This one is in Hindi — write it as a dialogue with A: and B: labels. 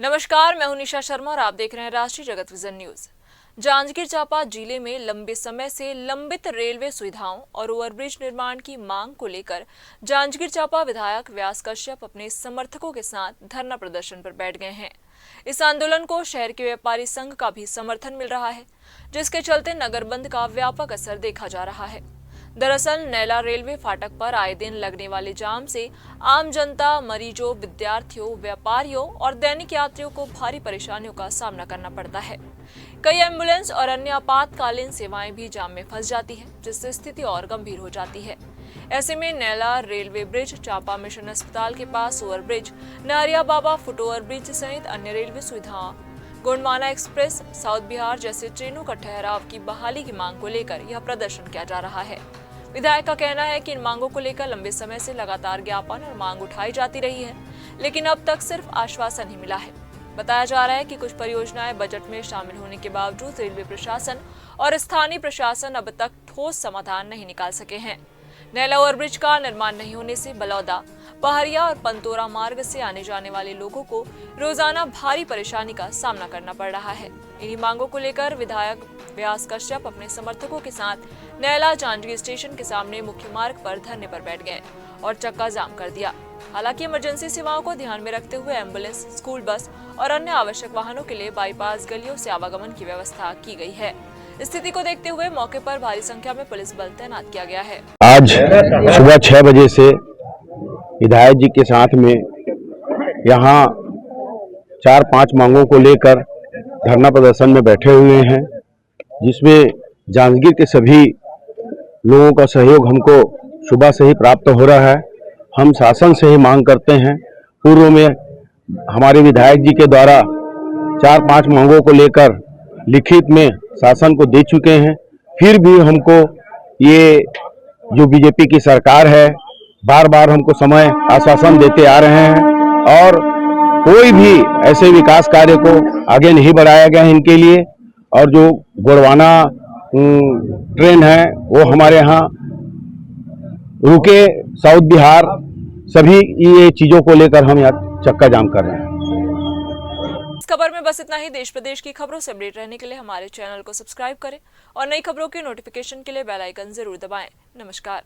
A: नमस्कार, मैं हूं निशा शर्मा और आप देख रहे हैं राष्ट्रीय जगत विजन न्यूज। जांजगीर चांपा जिले में लंबे समय से लंबित रेलवे सुविधाओं और ओवरब्रिज निर्माण की मांग को लेकर जांजगीर चांपा विधायक व्यास कश्यप अपने समर्थकों के साथ धरना प्रदर्शन पर बैठ गए हैं। इस आंदोलन को शहर के व्यापारी संघ का भी समर्थन मिल रहा है, जिसके चलते नगर बंद का व्यापक असर देखा जा रहा है। दरअसल नैला रेलवे फाटक पर आए दिन लगने वाले जाम से आम जनता, मरीजों, विद्यार्थियों, व्यापारियों और दैनिक यात्रियों को भारी परेशानियों का सामना करना पड़ता है। कई एम्बुलेंस और अन्य आपातकालीन सेवाएं भी जाम में फंस जाती है, जिससे स्थिति और गंभीर हो जाती है। ऐसे में नैला रेलवे ब्रिज, चांपा मिशन अस्पताल के पास ओवर ब्रिज, नारिया बाबा फुट ओवर ब्रिज सहित अन्य रेलवे सुविधाओं, गोंडवाना एक्सप्रेस, साउथ बिहार जैसे ट्रेनों का ठहराव की बहाली की मांग को लेकर यह प्रदर्शन किया जा रहा है। विधायक का कहना है कि इन मांगों को लेकर लंबे समय से लगातार ज्ञापन और मांग उठाई जाती रही है, लेकिन अब तक सिर्फ आश्वासन ही मिला है। बताया जा रहा है कि कुछ परियोजनाएं बजट में शामिल होने के बावजूद रेलवे प्रशासन और स्थानीय प्रशासन अब तक ठोस समाधान नहीं निकाल सके हैं। नैला ओवरब्रिज का निर्माण नहीं होने से बलौदा, पहरिया और पंतोरा मार्ग से आने जाने वाले लोगों को रोजाना भारी परेशानी का सामना करना पड़ रहा है। इन्हीं मांगों को लेकर विधायक व्यास कश्यप अपने समर्थकों के साथ नैला जांजगीर स्टेशन के सामने मुख्य मार्ग पर धरने पर बैठ गए और चक्का जाम कर दिया। हालांकि इमरजेंसी सेवाओं को ध्यान में रखते हुए एम्बुलेंस, स्कूल बस और अन्य आवश्यक वाहनों के लिए बाईपास गलियों से आवागमन की व्यवस्था की गई है। स्थिति को देखते हुए मौके पर भारी संख्या में पुलिस बल तैनात किया गया है।
B: आज सुबह 6 बजे से विधायक जी के साथ में यहाँ 4-5 मांगों को लेकर धरना प्रदर्शन में बैठे हुए हैं, जिसमें जांजगीर के सभी लोगों का सहयोग हमको सुबह से ही प्राप्त हो रहा है। हम शासन से ही मांग करते हैं। पूर्व में हमारे विधायक जी के द्वारा 4-5 मांगों को लेकर लिखित में शासन को दे चुके हैं। फिर भी हमको ये जो बीजेपी की सरकार है बार बार हमको समय आश्वासन देते आ रहे हैं और कोई भी ऐसे विकास कार्य को आगे नहीं बढ़ाया गया है इनके लिए। और जो गोंडवाना ट्रेन है वो हमारे यहाँ रुके, साउथ बिहार, सभी ये चीजों को लेकर हम यहाँ चक्का जाम कर रहे हैं।
A: इस खबर में बस इतना ही। देश प्रदेश की खबरों से अपडेट रहने के लिए हमारे चैनल को सब्सक्राइब करें और नई खबरों के नोटिफिकेशन के लिए बेल आइकन जरूर दबाएं। नमस्कार।